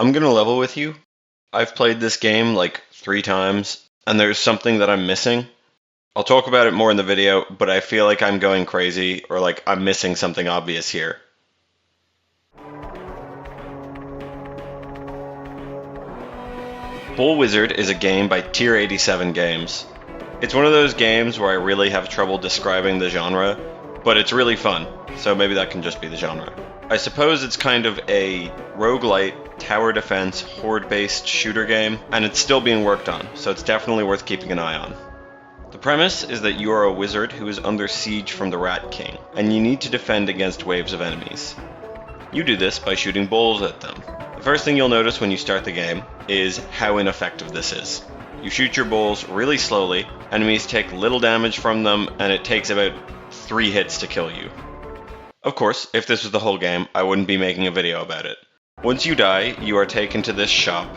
I'm gonna level with you. I've played this game like 3 times, and there's something that I'm missing. I'll talk about it more in the video, but I feel like I'm going crazy or like I'm missing something obvious here. Bull Wizard is a game by Tier 87 Games. It's one of those games where I really have trouble describing the genre, but it's really fun, so maybe that can just be the genre. I suppose it's kind of a roguelite, tower defense, horde-based shooter game, and it's still being worked on, so it's definitely worth keeping an eye on. The premise is that you are a wizard who is under siege from the Rat King, and you need to defend against waves of enemies. You do this by shooting bowls at them. The first thing you'll notice when you start the game is how ineffective this is. You shoot your bowls really slowly, enemies take little damage from them, and it takes about 3 hits to kill you. Of course, if this was the whole game, I wouldn't be making a video about it. Once you die, you are taken to this shop,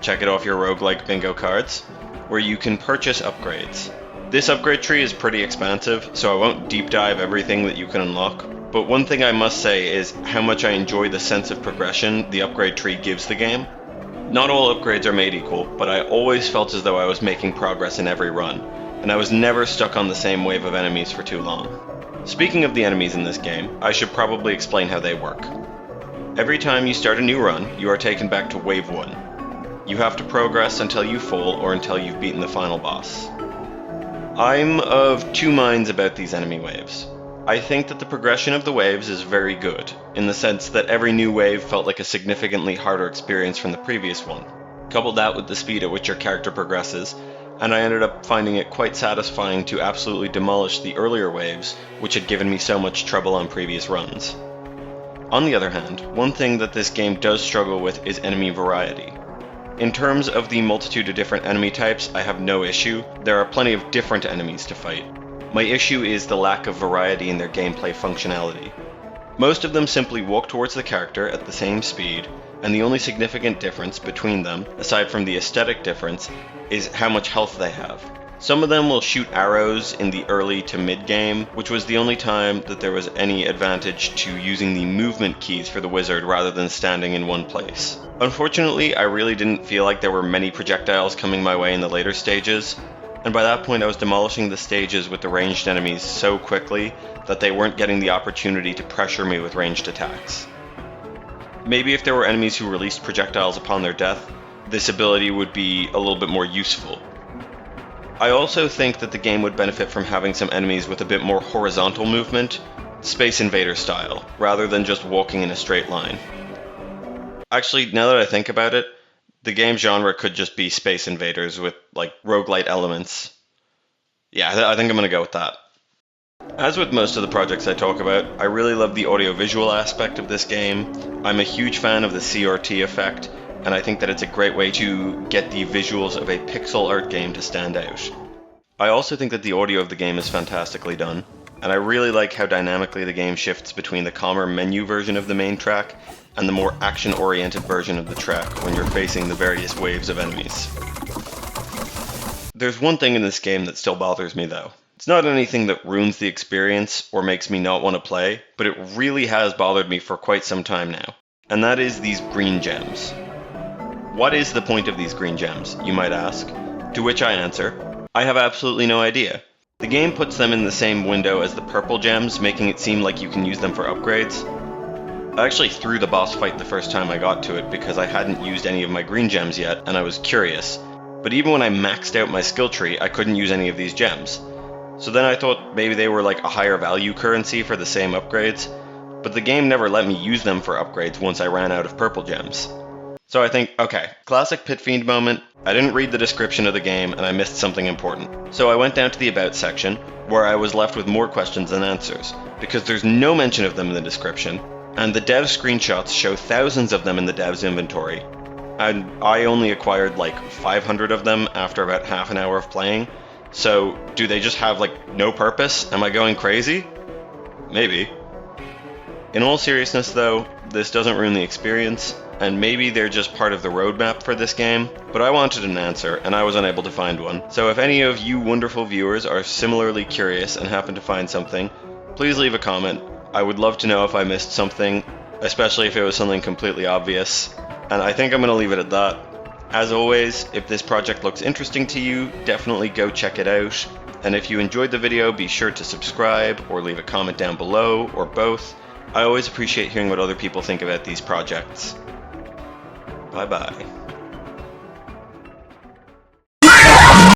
check it off your roguelike bingo cards, where you can purchase upgrades. This upgrade tree is pretty expansive, so I won't deep dive everything that you can unlock, but one thing I must say is how much I enjoy the sense of progression the upgrade tree gives the game. Not all upgrades are made equal, but I always felt as though I was making progress in every run, and I was never stuck on the same wave of enemies for too long. Speaking of the enemies in this game, I should probably explain how they work. Every time you start a new run, you are taken back to Wave 1. You have to progress until you fall or until you've beaten the final boss. I'm of 2 minds about these enemy waves. I think that the progression of the waves is very good, in the sense that every new wave felt like a significantly harder experience from the previous one. Couple that with the speed at which your character progresses, and I ended up finding it quite satisfying to absolutely demolish the earlier waves, which had given me so much trouble on previous runs. On the other hand, one thing that this game does struggle with is enemy variety. In terms of the multitude of different enemy types, I have no issue. There are plenty of different enemies to fight. My issue is the lack of variety in their gameplay functionality. Most of them simply walk towards the character at the same speed, and the only significant difference between them, aside from the aesthetic difference, is how much health they have. Some of them will shoot arrows in the early to mid game, which was the only time that there was any advantage to using the movement keys for the wizard rather than standing in one place. Unfortunately, I really didn't feel like there were many projectiles coming my way in the later stages, and by that point I was demolishing the stages with the ranged enemies so quickly that they weren't getting the opportunity to pressure me with ranged attacks. Maybe if there were enemies who released projectiles upon their death, this ability would be a little bit more useful. I also think that the game would benefit from having some enemies with a bit more horizontal movement, Space Invader style, rather than just walking in a straight line. Actually, now that I think about it, the game genre could just be Space Invaders with, like, roguelite elements. Yeah, I think I'm gonna go with that. As with most of the projects I talk about, I really love the audiovisual aspect of this game. I'm a huge fan of the CRT effect, and I think that it's a great way to get the visuals of a pixel art game to stand out. I also think that the audio of the game is fantastically done, and I really like how dynamically the game shifts between the calmer menu version of the main track and the more action-oriented version of the track when you're facing the various waves of enemies. There's one thing in this game that still bothers me though. It's not anything that ruins the experience or makes me not want to play, but it really has bothered me for quite some time now, and that is these green gems. What is the point of these green gems, you might ask? To which I answer, I have absolutely no idea. The game puts them in the same window as the purple gems, making it seem like you can use them for upgrades. I actually threw the boss fight the first time I got to it because I hadn't used any of my green gems yet and I was curious, but even when I maxed out my skill tree, I couldn't use any of these gems. So then I thought maybe they were like a higher value currency for the same upgrades, but the game never let me use them for upgrades once I ran out of purple gems. So I think, okay, classic Pit Fiend moment, I didn't read the description of the game and I missed something important. So I went down to the About section, where I was left with more questions than answers, because there's no mention of them in the description, and the dev screenshots show thousands of them in the dev's inventory. And I only acquired like 500 of them after about half an hour of playing, so do they just have like no purpose? Am I going crazy? Maybe. In all seriousness though, this doesn't ruin the experience, and maybe they're just part of the roadmap for this game, but I wanted an answer and I was unable to find one. So if any of you wonderful viewers are similarly curious and happen to find something, please leave a comment. I would love to know if I missed something, especially if it was something completely obvious. And I think I'm going to leave it at that. As always, if this project looks interesting to you, definitely go check it out. And if you enjoyed the video, be sure to subscribe or leave a comment down below, or both. I always appreciate hearing what other people think about these projects. Bye bye.